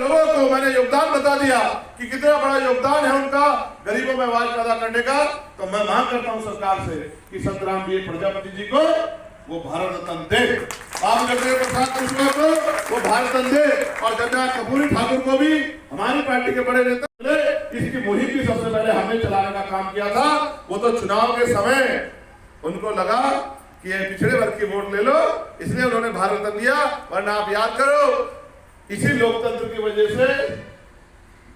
लोगों को मैंने योगदान बता दिया कि कितना बड़ा योगदान है उनका गरीबों में आवाज पैदा करने का। तो मैं मांग करता हूं सरकार से कि संत रामवीर प्रजापति जी को वो भारत रत्न दे, बाबू जगदेव प्रसाद कुशवाहा को वो भारत रत्न दे, और जनरल कर्पूरी ठाकुर को भी हमारी पार्टी के बड़े नेता ने इसकी मुहिम भी सबसे पहले हमें चलाने का काम किया था। वो तो चुनाव के समय उनको लगा कि ये पिछड़े वर्ग की वोट ले लो, इसलिए उन्होंने भारत रत्न दिया। वरना आप याद करो इसी लोकतंत्र की वजह से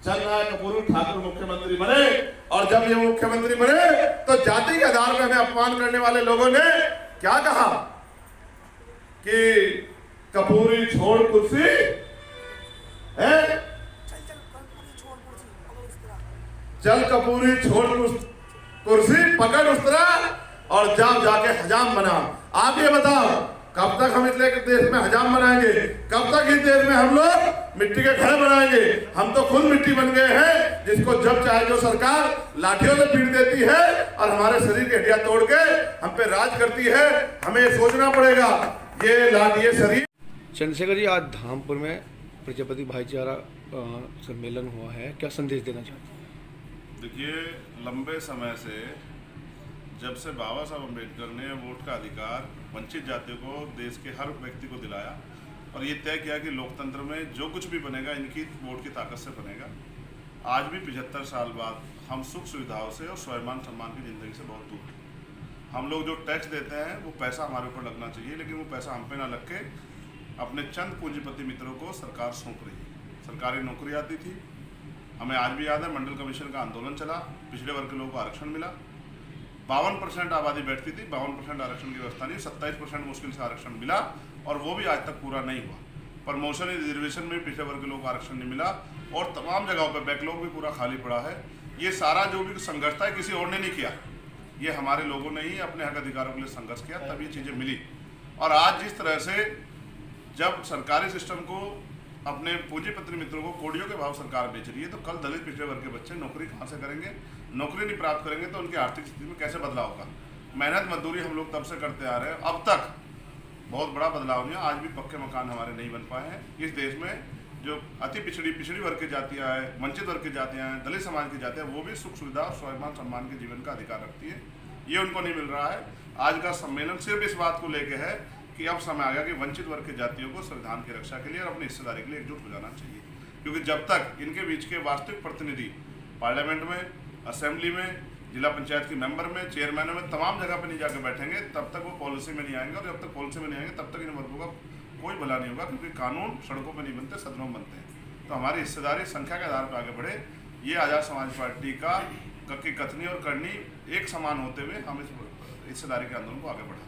जनरल कर्पूरी ठाकुर मुख्यमंत्री बने, और जब ये मुख्यमंत्री बने तो जाति के आधार पर हमें अपमान करने वाले लोगों ने क्या कहा कि कर्पूरी छोड़ कुर्सी है, चल कर्पूरी छोड़ कुर्सी पकड़ उस्तरा और जाओ जाके हजाम बना। आप ये बताओ कब तक हम इसलिए देश में हजाम बनाएंगे, कब तक इस देश में हम लोग मिट्टी के घर बनाएंगे? हम तो खुद मिट्टी बन गए हैं, जिसको जब चाहे जो सरकार लाठियों से पीट देती है और हमारे शरीर की हड्डियां तोड़ के हम पे राज करती है। हमें सोचना पड़ेगा ये शरीर। चंद्रशेखर जी, आज धामपुर में प्रजापति भाईचारा सम्मेलन हुआ है, क्या संदेश देना चाहते हैं? देखिए, लंबे समय से जब से बाबा साहब अम्बेडकर ने वोट का अधिकार वंचित जातियों को, देश के हर व्यक्ति को दिलाया और ये तय किया कि लोकतंत्र में जो कुछ भी बनेगा इनकी वोट की ताकत से बनेगा। आज भी 75 साल बाद हम सुख सुविधाओं से और स्वाभिमान सम्मान की ज़िंदगी से बहुत दूर हैं। हम लोग जो टैक्स देते हैं वो पैसा हमारे ऊपर लगना चाहिए, लेकिन वो पैसा हम पे ना लग के अपने चंद पूंजीपति मित्रों को सरकार सौंप रही है। सरकारी नौकरी आती थी, हमें आज भी याद है मंडल कमीशन का आंदोलन चला, पिछड़े वर्ग के लोगों को आरक्षण मिला। 52% आबादी बैठती थी, 52% आरक्षण की व्यवस्था नहीं, 27% मुश्किल से आरक्षण मिला और वो भी आज तक पूरा नहीं हुआ। प्रमोशन रिजर्वेशन में पिछड़े वर्ग के लोगों को आरक्षण नहीं मिला और तमाम जगहों पर बैकलॉग भी पूरा खाली पड़ा है। ये सारा जो भी संघर्ष था किसी और ने नहीं किया, ये हमारे लोगों ने ही अपने हक अधिकारों के लिए संघर्ष किया, तब ये चीज़ें मिली। और आज जिस तरह से जब सरकारी सिस्टम को अपने पूंजीपति मित्रों को कोड़ियों के भाव सरकार बेच रही है, तो कल दलित पिछड़े वर्ग के बच्चे नौकरी कहाँ से करेंगे? नौकरी नहीं प्राप्त करेंगे तो उनकी आर्थिक स्थिति में कैसे बदलाव होगा? मेहनत मजदूरी हम लोग तब से करते आ रहे हैं, अब तक बहुत बड़ा बदलाव नहीं है। आज भी पक्के मकान हमारे नहीं बन पाए हैं। इस देश में जो अति पिछड़ी वर्ग की जातियाँ हैं, वंचित वर्ग की जातियाँ हैं, दलित समाज की जातियाँ, वो भी सुख सुविधा और स्वाभिमान सम्मान के जीवन का अधिकार रखती है। ये उनको नहीं मिल रहा है। आज का सम्मेलन सिर्फ इस बात को लेके है कि अब समय आ गया कि वंचित वर्ग की जातियों को संविधान की रक्षा के लिए और अपनी हिस्सेदारी के लिए एकजुट हो जाना चाहिए, क्योंकि जब तक इनके बीच के वास्तविक प्रतिनिधि पार्लियामेंट में, असेंबली में, जिला पंचायत की मेंबर में, चेयरमैनों में, तमाम जगह पर नहीं जाकर बैठेंगे, तब तक वो पॉलिसी में नहीं आएंगे। और जब तक पॉलिसी में नहीं आएंगे तब तक इन वर्गों का कोई भला नहीं होगा, क्योंकि कानून सड़कों पर नहीं बनते, सदनों में बनते हैं। तो हमारी हिस्सेदारी संख्या के आधार पर आगे बढ़े, ये आज़ाद समाज पार्टी का कथनी और करनी एक समान होते हुए हम इस हिस्सेदारी के आंदोलन को आगे बढ़ाएं।